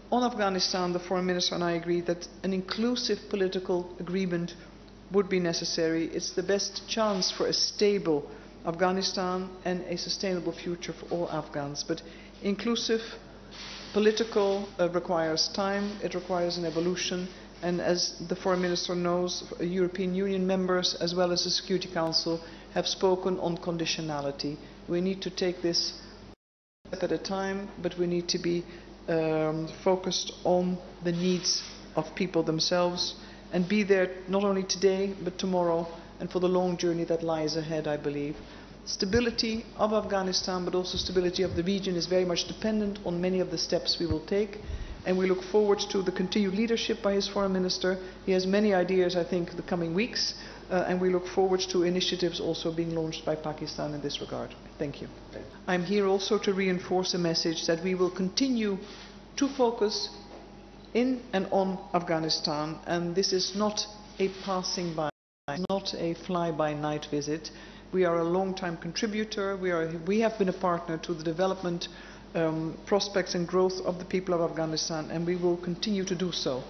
On Afghanistan, the Foreign Minister and I agreed that an inclusive political agreement would be necessary. It's the best chance for a stable Afghanistan and a sustainable future for all Afghans. But inclusive political requires time, it requires an evolution, and as the Foreign Minister knows, European Union members as well as the Security Council have spoken on conditionality. We need to take this step at a time, but we need to be focused on the needs of people themselves and be there not only today but tomorrow and for the long journey that lies ahead, I believe. Stability of Afghanistan but also stability of the region is very much dependent on many of the steps we will take, and we look forward to the continued leadership by his Foreign Minister. He has many ideas, I think, the coming weeks, and we look forward to initiatives also being launched by Pakistan in this regard. Thank you. I'm here also to reinforce a message that we will continue to focus in and on Afghanistan, and this is not a passing by, not a fly-by-night visit. We are a long-time contributor. We have been a partner to the development prospects and growth of the people of Afghanistan, and we will continue to do so.